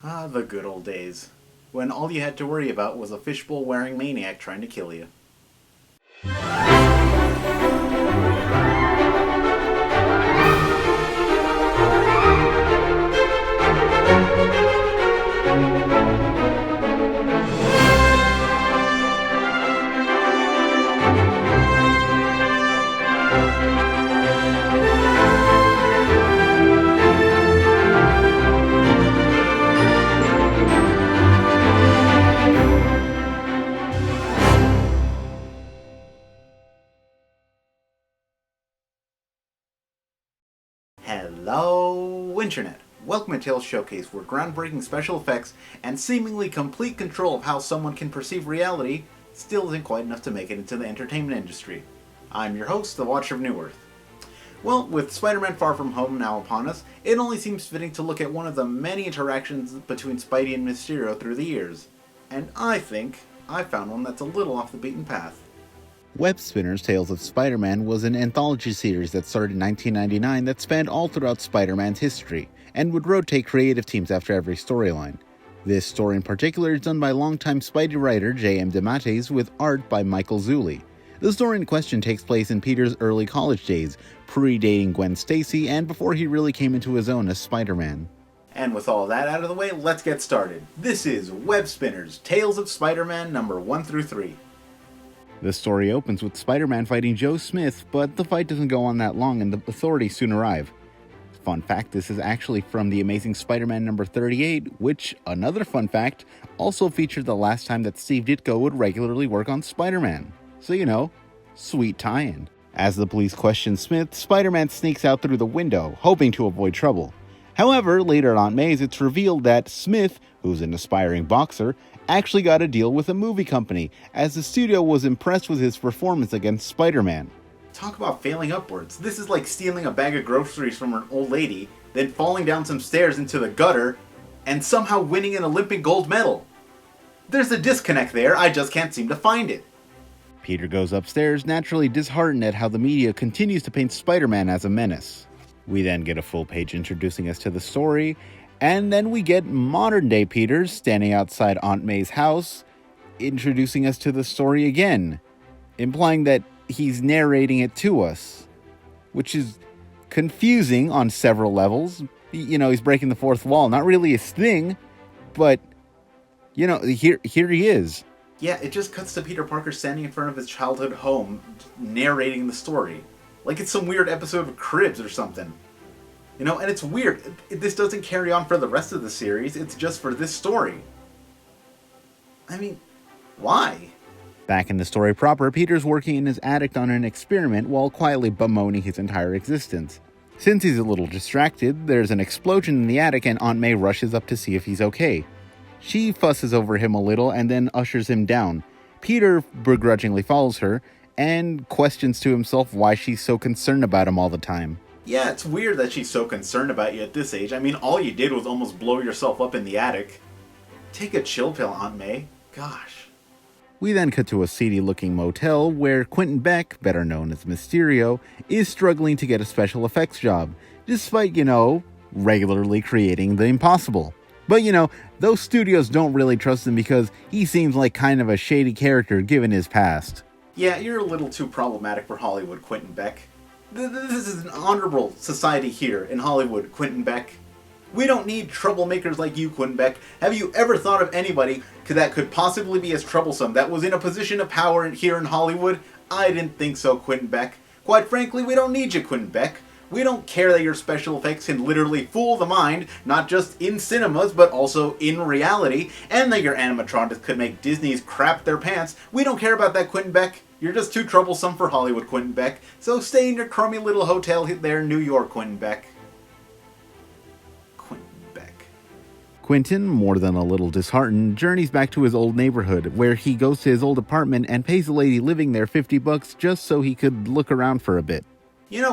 Ah, the good old days, when all you had to worry about was a fishbowl wearing maniac trying to kill you. Hello, Internet! Welcome to Tales Showcase, where groundbreaking special effects and seemingly complete control of how someone can perceive reality still isn't quite enough to make it into the entertainment industry. I'm your host, the Watcher of New Earth. Well, with Spider-Man Far From Home now upon us, it only seems fitting to look at one of the many interactions between Spidey and Mysterio through the years. And I think I found one that's a little off the beaten path. Webspinners' Tales of Spider-Man was an anthology series that started in 1999 that spanned all throughout Spider-Man's history, and would rotate creative teams after every storyline. This story in particular is done by longtime Spidey writer J.M. DeMatteis with art by Michael Zulli. The story in question takes place in Peter's early college days, predating Gwen Stacy and before he really came into his own as Spider-Man. And with all that out of the way, let's get started. This is Webspinners, Tales of Spider-Man number 1 through 3. The story opens with Spider-Man fighting Joe Smith, but the fight doesn't go on that long and the authorities soon arrive. Fun fact, this is actually from The Amazing Spider-Man number 38, which, another fun fact, also featured the last time that Steve Ditko would regularly work on Spider-Man. So, sweet tie-in. As the police question Smith, Spider-Man sneaks out through the window, hoping to avoid trouble. However, later at Aunt May's, it's revealed that Smith, who's an aspiring boxer, actually got a deal with a movie company, as the studio was impressed with his performance against Spider-Man. Talk about failing upwards. This is like stealing a bag of groceries from an old lady, then falling down some stairs into the gutter, and somehow winning an Olympic gold medal. There's a disconnect there, I just can't seem to find it. Peter goes upstairs, naturally disheartened at how the media continues to paint Spider-Man as a menace. We then get a full page introducing us to the story, and then we get modern-day Peter standing outside Aunt May's house, introducing us to the story again, implying that he's narrating it to us, which is confusing on several levels. He's breaking the fourth wall, not really his thing, but, here he is. Yeah, it just cuts to Peter Parker standing in front of his childhood home, narrating the story. Like it's some weird episode of Cribs or something. And it's weird. This doesn't carry on for the rest of the series. It's just for this story. I mean, why? Back in the story proper, Peter's working in his attic on an experiment while quietly bemoaning his entire existence. Since he's a little distracted, there's an explosion in the attic and Aunt May rushes up to see if he's okay. She fusses over him a little and then ushers him down. Peter begrudgingly follows her and questions to himself why she's so concerned about him all the time. Yeah, it's weird that she's so concerned about you at this age. I mean, all you did was almost blow yourself up in the attic. Take a chill pill, Aunt May. Gosh. We then cut to a seedy-looking motel where Quentin Beck, better known as Mysterio, is struggling to get a special effects job, despite, regularly creating the impossible. But, those studios don't really trust him because he seems like kind of a shady character given his past. Yeah, you're a little too problematic for Hollywood, Quentin Beck. This is an honorable society here in Hollywood, Quentin Beck. We don't need troublemakers like you, Quentin Beck. Have you ever thought of anybody that could possibly be as troublesome that was in a position of power here in Hollywood? I didn't think so, Quentin Beck. Quite frankly, we don't need you, Quentin Beck. We don't care that your special effects can literally fool the mind, not just in cinemas, but also in reality, and that your animatronics could make Disney's crap their pants. We don't care about that, Quentin Beck. You're just too troublesome for Hollywood, Quentin Beck. So stay in your crummy little hotel there in New York, Quentin Beck. Quentin Beck. Quentin, more than a little disheartened, journeys back to his old neighborhood, where he goes to his old apartment and pays the lady living there $50 just so he could look around for a bit.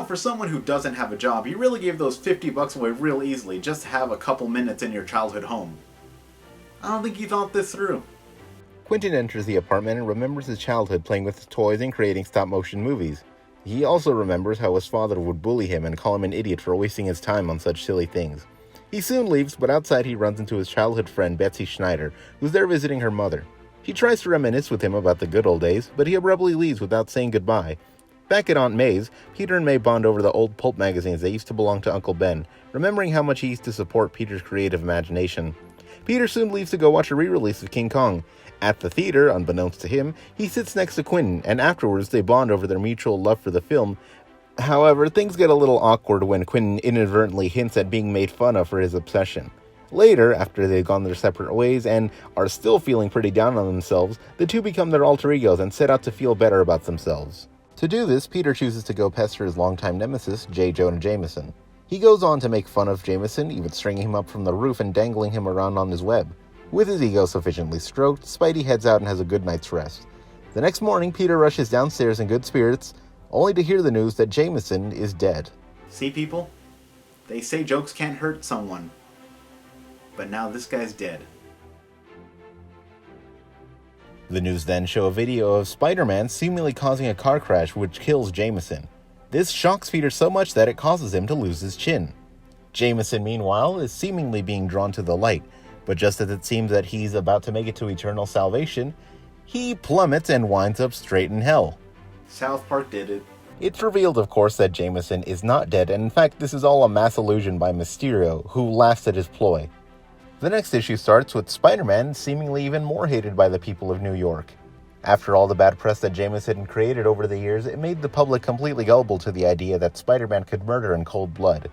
For someone who doesn't have a job, you really gave those $50 away real easily just to have a couple minutes in your childhood home. I don't think you thought this through. Quentin enters the apartment and remembers his childhood playing with his toys and creating stop-motion movies. He also remembers how his father would bully him and call him an idiot for wasting his time on such silly things. He soon leaves, but outside he runs into his childhood friend Betsy Schneider, who's there visiting her mother. She tries to reminisce with him about the good old days, but he abruptly leaves without saying goodbye. Back at Aunt May's, Peter and May bond over the old pulp magazines that used to belong to Uncle Ben, remembering how much he used to support Peter's creative imagination. Peter soon leaves to go watch a re-release of King Kong. At the theater, unbeknownst to him, he sits next to Quentin, and afterwards they bond over their mutual love for the film. However, things get a little awkward when Quentin inadvertently hints at being made fun of for his obsession. Later, after they've gone their separate ways and are still feeling pretty down on themselves, the two become their alter egos and set out to feel better about themselves. To do this, Peter chooses to go pester his longtime nemesis, J. Jonah Jameson. He goes on to make fun of Jameson, even stringing him up from the roof and dangling him around on his web. With his ego sufficiently stroked, Spidey heads out and has a good night's rest. The next morning, Peter rushes downstairs in good spirits, only to hear the news that Jameson is dead. See, people? They say jokes can't hurt someone. But now this guy's dead. The news then show a video of Spider-Man seemingly causing a car crash which kills Jameson. This shocks Peter so much that it causes him to lose his chin. Jameson, meanwhile, is seemingly being drawn to the light, but just as it seems that he's about to make it to eternal salvation, he plummets and winds up straight in hell. South Park did it. It's revealed, of course, that Jameson is not dead, and in fact this is all a mass illusion by Mysterio, who laughs at his ploy. The next issue starts with Spider-Man seemingly even more hated by the people of New York. After all the bad press that Jameson had created over the years, it made the public completely gullible to the idea that Spider-Man could murder in cold blood.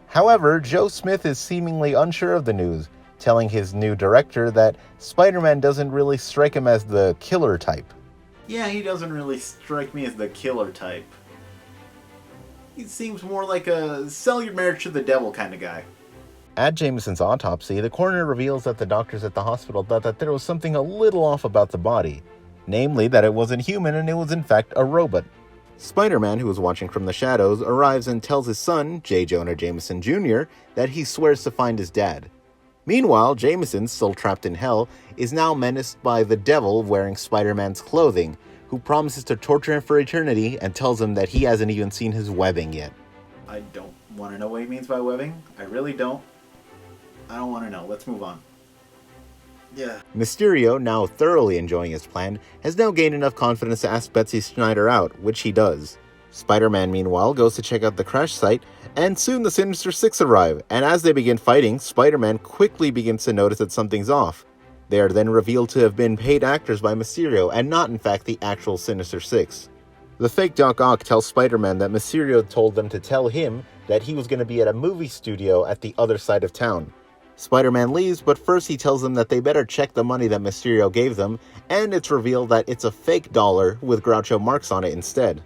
However, Joe Smith is seemingly unsure of the news, telling his new director that Spider-Man doesn't really strike him as the killer type. Yeah, he doesn't really strike me as the killer type. He seems more like a sell your marriage to the devil kind of guy. At Jameson's autopsy, the coroner reveals that the doctors at the hospital thought that there was something a little off about the body. Namely, that it wasn't human and it was in fact a robot. Spider-Man, who was watching from the shadows, arrives and tells his son, J. Jonah Jameson Jr., that he swears to find his dad. Meanwhile, Jameson, still trapped in hell, is now menaced by the devil wearing Spider-Man's clothing, who promises to torture him for eternity and tells him that he hasn't even seen his webbing yet. I don't want to know what he means by webbing. I really don't. I don't want to know. Let's move on. Yeah. Mysterio, now thoroughly enjoying his plan, has now gained enough confidence to ask Betsy Schneider out, which he does. Spider-Man, meanwhile, goes to check out the crash site, and soon the Sinister Six arrive, and as they begin fighting, Spider-Man quickly begins to notice that something's off. They are then revealed to have been paid actors by Mysterio, and not in fact the actual Sinister Six. The fake Doc Ock tells Spider-Man that Mysterio told them to tell him that he was going to be at a movie studio at the other side of town. Spider-Man leaves, but first he tells them that they better check the money that Mysterio gave them, and it's revealed that it's a fake dollar with Groucho Marx on it instead.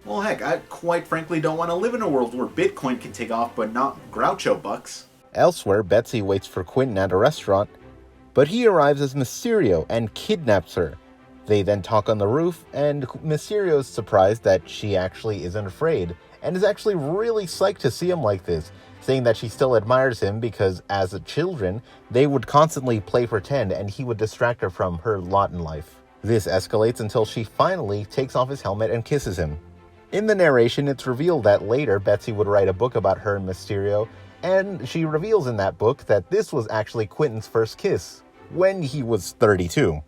Well, heck, I quite frankly don't want to live in a world where Bitcoin can take off, but not Groucho bucks. Elsewhere, Betsy waits for Quentin at a restaurant, but he arrives as Mysterio and kidnaps her. They then talk on the roof, and Mysterio is surprised that she actually isn't afraid, and is actually really psyched to see him like this, saying that she still admires him because, as children, they would constantly play pretend and he would distract her from her lot in life. This escalates until she finally takes off his helmet and kisses him. In the narration, it's revealed that later Betsy would write a book about her and Mysterio, and she reveals in that book that this was actually Quentin's first kiss, when he was 32.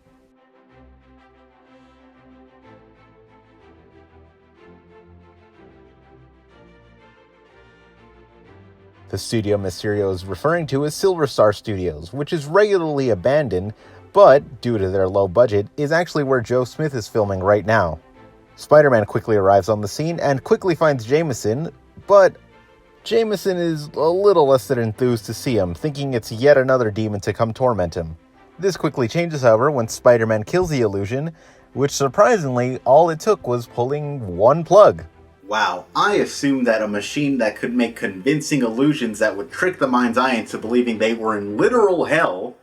The studio Mysterio is referring to is Silver Star Studios, which is regularly abandoned, but, due to their low budget, is actually where Joe Smith is filming right now. Spider-Man quickly arrives on the scene and quickly finds Jameson, but Jameson is a little less than enthused to see him, thinking it's yet another demon to come torment him. This quickly changes, however, when Spider-Man kills the illusion, which surprisingly, all it took was pulling one plug. Wow, I assumed that a machine that could make convincing illusions that would trick the mind's eye into believing they were in literal hell,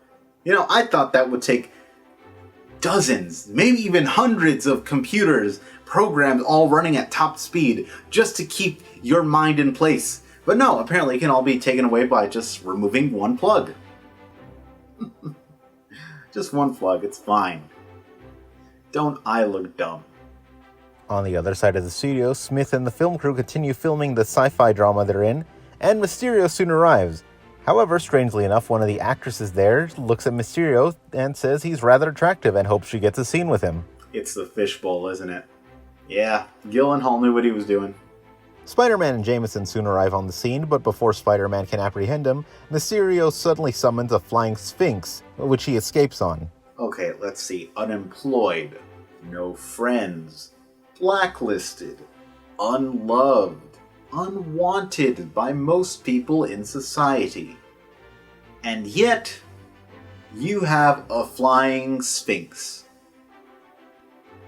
I thought that would take dozens, maybe even hundreds of computers, programs all running at top speed just to keep your mind in place. But no, apparently it can all be taken away by just removing one plug. Just one plug, it's fine. Don't I look dumb? On the other side of the studio, Smith and the film crew continue filming the sci-fi drama they're in, and Mysterio soon arrives. However, strangely enough, one of the actresses there looks at Mysterio and says he's rather attractive and hopes she gets a scene with him. It's the fishbowl, isn't it? Yeah, Gyllenhaal knew what he was doing. Spider-Man and Jameson soon arrive on the scene, but before Spider-Man can apprehend him, Mysterio suddenly summons a flying sphinx, which he escapes on. Okay, let's see. Unemployed, no friends, blacklisted, unloved, unwanted by most people in society. And yet, you have a flying sphinx.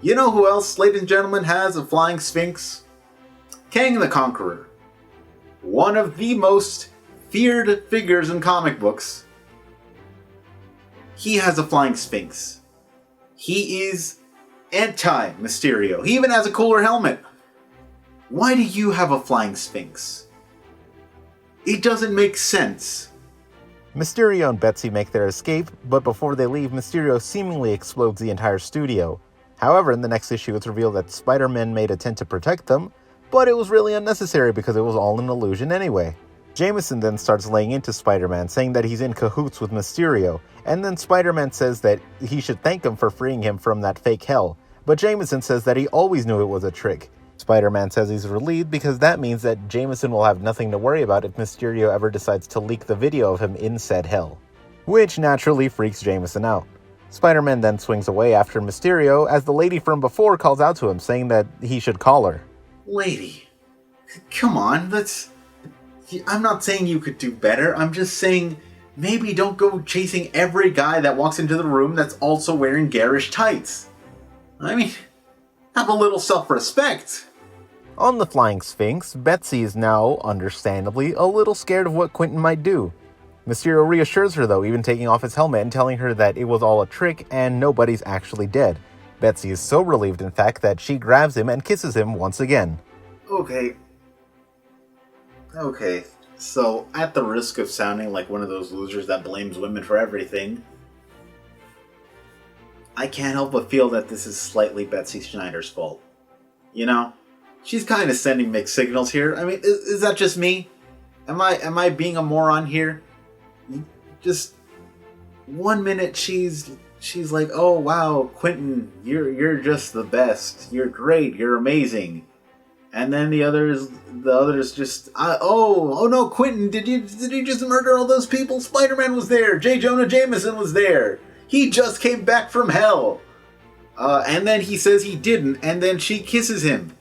You know who else, ladies and gentlemen, has a flying sphinx? Kang the Conqueror. One of the most feared figures in comic books. He has a flying sphinx. He is anti-Mysterio. He even has a cooler helmet. Why do you have a flying sphinx? It doesn't make sense. Mysterio and Betsy make their escape, but before they leave, Mysterio seemingly explodes the entire studio. However, in the next issue, it's revealed that Spider-Man made attempt to protect them, but it was really unnecessary because it was all an illusion anyway. Jameson then starts laying into Spider-Man, saying that he's in cahoots with Mysterio, and then Spider-Man says that he should thank him for freeing him from that fake hell, but Jameson says that he always knew it was a trick. Spider-Man says he's relieved because that means that Jameson will have nothing to worry about if Mysterio ever decides to leak the video of him in said hell, which naturally freaks Jameson out. Spider-Man then swings away after Mysterio as the lady from before calls out to him, saying that he should call her. Lady, come on, I'm not saying you could do better, I'm just saying maybe don't go chasing every guy that walks into the room that's also wearing garish tights. I mean, have a little self-respect. On the Flying Sphinx, Betsy is now, understandably, a little scared of what Quentin might do. Mysterio reassures her though, even taking off his helmet and telling her that it was all a trick and nobody's actually dead. Betsy is so relieved, in fact, that she grabs him and kisses him once again. Okay, so at the risk of sounding like one of those losers that blames women for everything, I can't help but feel that this is slightly Betsy Schneider's fault. You know? She's kind of sending mixed signals here. I mean, is that just me? Am I being a moron here? Just 1 minute she's like, "Oh wow, Quentin, you're just the best. You're great. You're amazing." And then the others just, "Oh no, Quentin, did you just murder all those people? Spider-Man was there. J. Jonah Jameson was there. He just came back from hell." And then he says he didn't, and then she kisses him.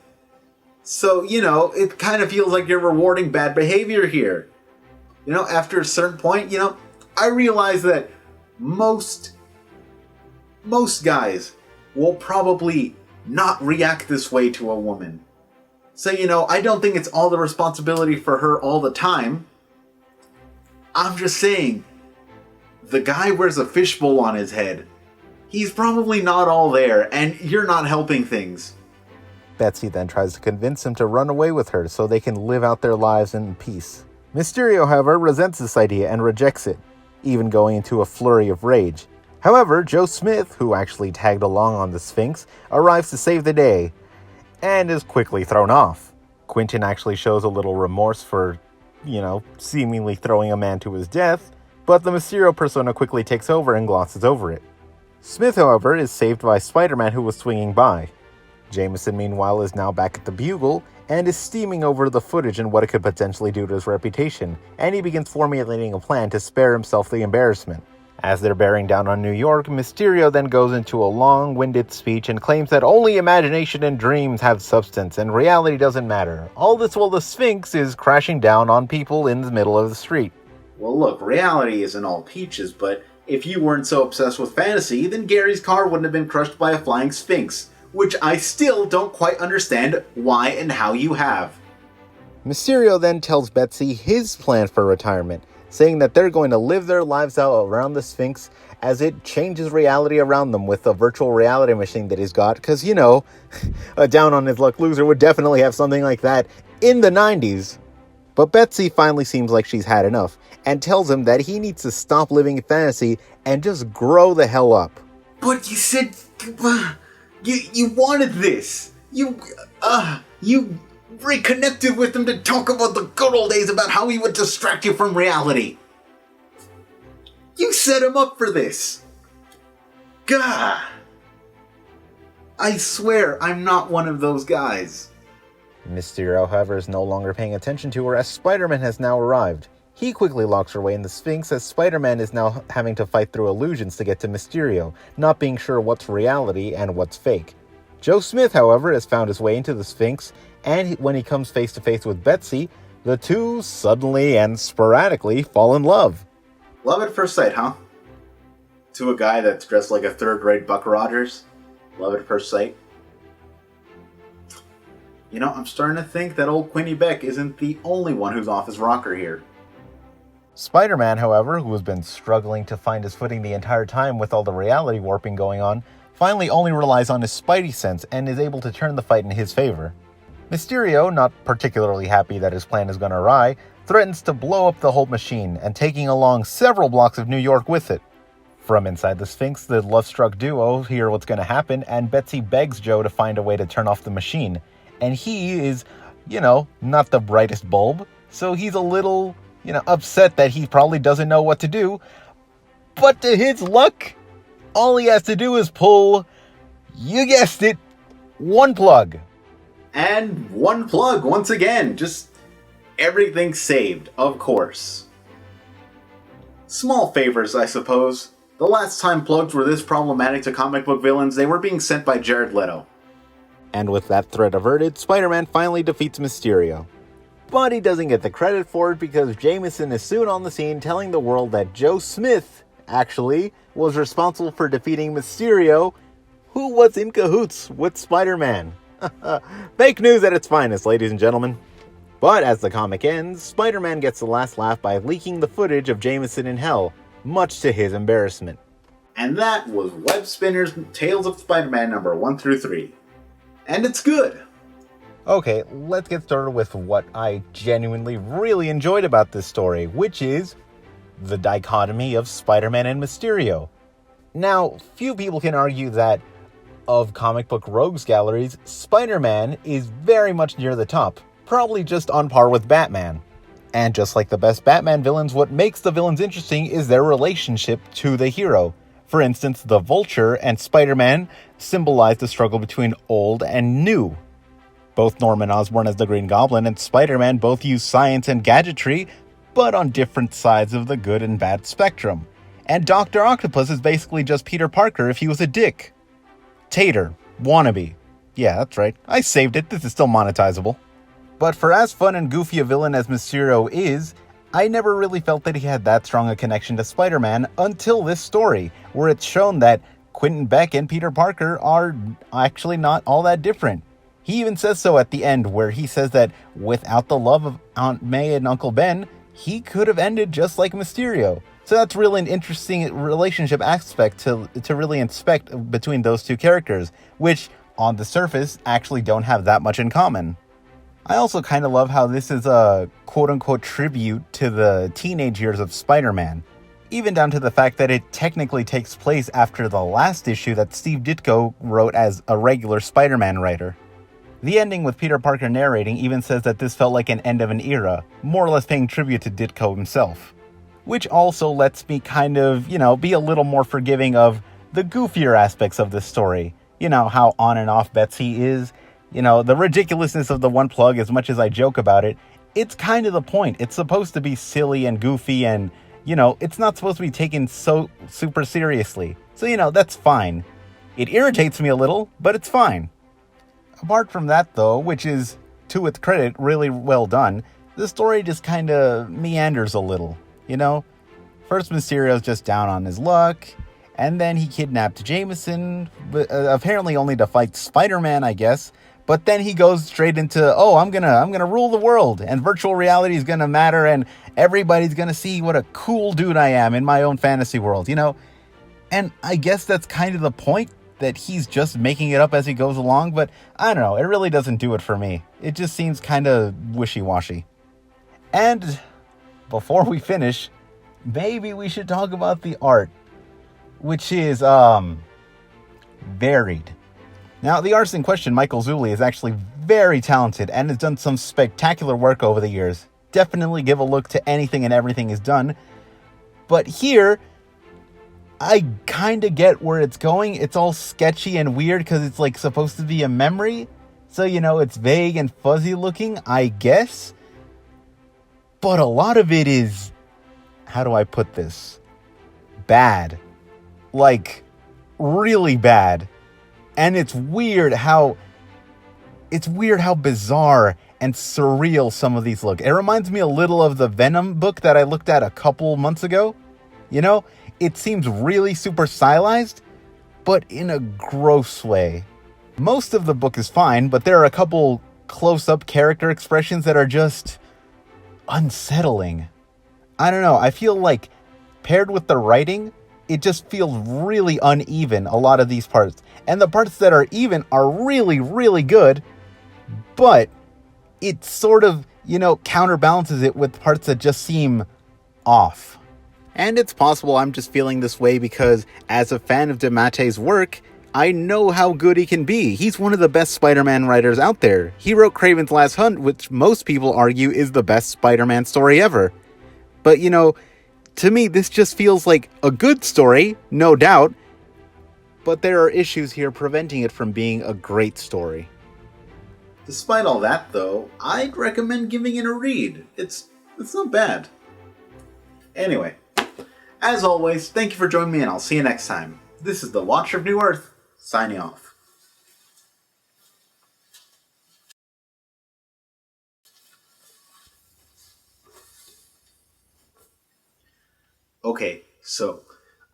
So, it kind of feels like you're rewarding bad behavior here. After a certain point, I realize that most guys will probably not react this way to a woman. So, I don't think it's all the responsibility for her all the time. I'm just saying, the guy wears a fishbowl on his head. He's probably not all there, and you're not helping things. Betsy then tries to convince him to run away with her so they can live out their lives in peace. Mysterio, however, resents this idea and rejects it, even going into a flurry of rage. However, Joe Smith, who actually tagged along on the Sphinx, arrives to save the day, and is quickly thrown off. Quentin actually shows a little remorse for, seemingly throwing a man to his death, but the Mysterio persona quickly takes over and glosses over it. Smith, however, is saved by Spider-Man, who was swinging by. Jameson, meanwhile, is now back at the Bugle and is steaming over the footage and what it could potentially do to his reputation, and he begins formulating a plan to spare himself the embarrassment. As they're bearing down on New York, Mysterio then goes into a long-winded speech and claims that only imagination and dreams have substance and reality doesn't matter. All this while the Sphinx is crashing down on people in the middle of the street. Well, look, reality isn't all peaches, but if you weren't so obsessed with fantasy, then Gary's car wouldn't have been crushed by a flying sphinx, which I still don't quite understand why and how you have. Mysterio then tells Betsy his plan for retirement, saying that they're going to live their lives out around the Sphinx as it changes reality around them with a virtual reality machine that he's got, because, a down-on-his-luck loser would definitely have something like that in the 90s. But Betsy finally seems like she's had enough, and tells him that he needs to stop living in fantasy and just grow the hell up. But you said... You wanted this. You reconnected with him to talk about the good old days, about how he would distract you from reality. You set him up for this! Gah! I swear I'm not one of those guys. Mysterio, however, is no longer paying attention to her as Spider-Man has now arrived. He quickly locks her away in the Sphinx as Spider-Man is now having to fight through illusions to get to Mysterio, not being sure what's reality and what's fake. Joe Smith, however, has found his way into the Sphinx, and when he comes face to face with Betsy, the two suddenly and sporadically fall in love. Love at first sight, huh? To a guy that's dressed like a third-rate Buck Rogers? Love at first sight? You know, I'm starting to think that old Quinny Beck isn't the only one who's off his rocker here. Spider-Man, however, who has been struggling to find his footing the entire time with all the reality warping going on, finally only relies on his spidey sense and is able to turn the fight in his favor. Mysterio, not particularly happy that his plan is going to awry, threatens to blow up the whole machine and taking along several blocks of New York with it. From inside the Sphinx, the love-struck duo hear what's going to happen, and Betsy begs Joe to find a way to turn off the machine. And he is, not the brightest bulb, so he's a little, upset that he probably doesn't know what to do. But to his luck, all he has to do is pull, you guessed it, one plug. And one plug, once again. Just everything saved, of course. Small favors, I suppose. The last time plugs were this problematic to comic book villains, they were being sent by Jared Leto. And with that threat averted, Spider-Man finally defeats Mysterio. But he doesn't get the credit for it because Jameson is soon on the scene telling the world that Joe Smith, actually, was responsible for defeating Mysterio, who was in cahoots with Spider-Man. Fake news at its finest, ladies and gentlemen. But as the comic ends, Spider-Man gets the last laugh by leaking the footage of Jameson in hell, much to his embarrassment. And that was Webspinners Tales of Spider-Man number 1 through 3. And it's good. Okay, let's get started with what I genuinely really enjoyed about this story, which is the dichotomy of Spider-Man and Mysterio. Now, few people can argue that of comic book rogues galleries, Spider-Man is very much near the top, probably just on par with Batman. And just like the best Batman villains, what makes the villains interesting is their relationship to the hero. For instance, the Vulture and Spider-Man symbolize the struggle between old and new. Both Norman Osborn as the Green Goblin and Spider-Man both use science and gadgetry, but on different sides of the good and bad spectrum. And Dr. Octopus is basically just Peter Parker if he was a dick. Tater. Wannabe. Yeah, that's right. I saved it. This is still monetizable. But for as fun and goofy a villain as Mysterio is, I never really felt that he had that strong a connection to Spider-Man until this story, where it's shown that Quentin Beck and Peter Parker are actually not all that different. He even says so at the end, where he says that without the love of Aunt May and Uncle Ben, he could have ended just like Mysterio. So that's really an interesting relationship aspect to really inspect between those two characters, which on the surface actually don't have that much in common. I also kind of love how this is a quote-unquote tribute to the teenage years of Spider-Man, even down to the fact that it technically takes place after the last issue that Steve Ditko wrote as a regular Spider-Man writer. The ending with Peter Parker narrating even says that this felt like an end of an era, more or less paying tribute to Ditko himself. Which also lets me kind of, be a little more forgiving of the goofier aspects of this story. How on and off Betsy is. The ridiculousness of the one plug, as much as I joke about it, it's kind of the point. It's supposed to be silly and goofy and, it's not supposed to be taken so super seriously. So, that's fine. It irritates me a little, but it's fine. Apart from that, though, which is, to its credit, really well done, the story just kind of meanders a little, First, Mysterio's just down on his luck, and then he kidnapped Jameson, apparently only to fight Spider-Man, I guess. But then he goes straight into, I'm gonna rule the world, and virtual reality is gonna matter, and everybody's gonna see what a cool dude I am in my own fantasy world, And I guess that's kind of the point, that he's just making it up as he goes along, but I don't know, it really doesn't do it for me. It just seems kind of wishy-washy. And before we finish, maybe we should talk about the art, which is, varied. Now, the artist in question, Michael Zulli, is actually very talented and has done some spectacular work over the years. Definitely give a look to anything and everything he's done. But here, I kind of get where it's going. It's all sketchy and weird because it's like supposed to be a memory. So, it's vague and fuzzy looking, I guess. But a lot of it is, how do I put this? Bad. Like, really bad. And it's weird how bizarre and surreal some of these look. It reminds me a little of the Venom book that I looked at a couple months ago. It seems really super stylized, but in a gross way. Most of the book is fine, but there are a couple close-up character expressions that are just unsettling. I don't know, I feel like paired with the writing, it just feels really uneven, a lot of these parts. And the parts that are even are really, really good, but it sort of, counterbalances it with parts that just seem off. And it's possible I'm just feeling this way because, as a fan of DeMatteis's work, I know how good he can be. He's one of the best Spider-Man writers out there. He wrote Kraven's Last Hunt, which most people argue is the best Spider-Man story ever. But, to me, this just feels like a good story, no doubt, but there are issues here preventing it from being a great story. Despite all that, though, I'd recommend giving it a read. It's not bad. Anyway, as always, thank you for joining me, and I'll see you next time. This is the Watcher of New Earth, signing off. Okay, so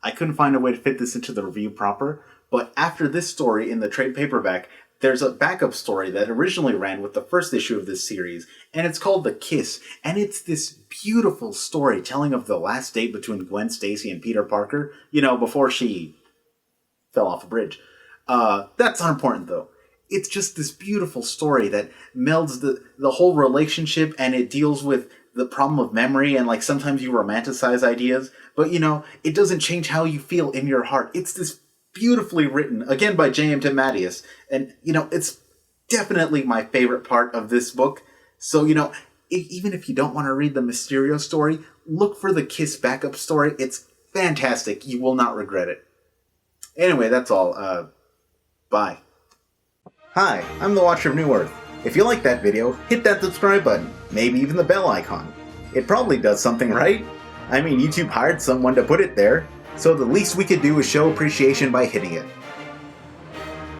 I couldn't find a way to fit this into the review proper, but after this story in the trade paperback, there's a backup story that originally ran with the first issue of this series, and it's called The Kiss, and it's this beautiful story telling of the last date between Gwen Stacy and Peter Parker, before she fell off a bridge. That's not important, though. It's just this beautiful story that melds the whole relationship, and it deals with the problem of memory, and sometimes you romanticize ideas, but it doesn't change how you feel in your heart. It's this beautifully written, again by J.M. DeMatteis, and it's definitely my favorite part of this book. So even if you don't want to read the Mysterio story, look for the Kiss backup story. It's fantastic. You will not regret it. Anyway, that's all. Bye. Hi, I'm the Watcher of New Earth. If you like that video, hit that subscribe button, maybe even the bell icon. It probably does something, right? I mean, YouTube hired someone to put it there, so the least we could do is show appreciation by hitting it.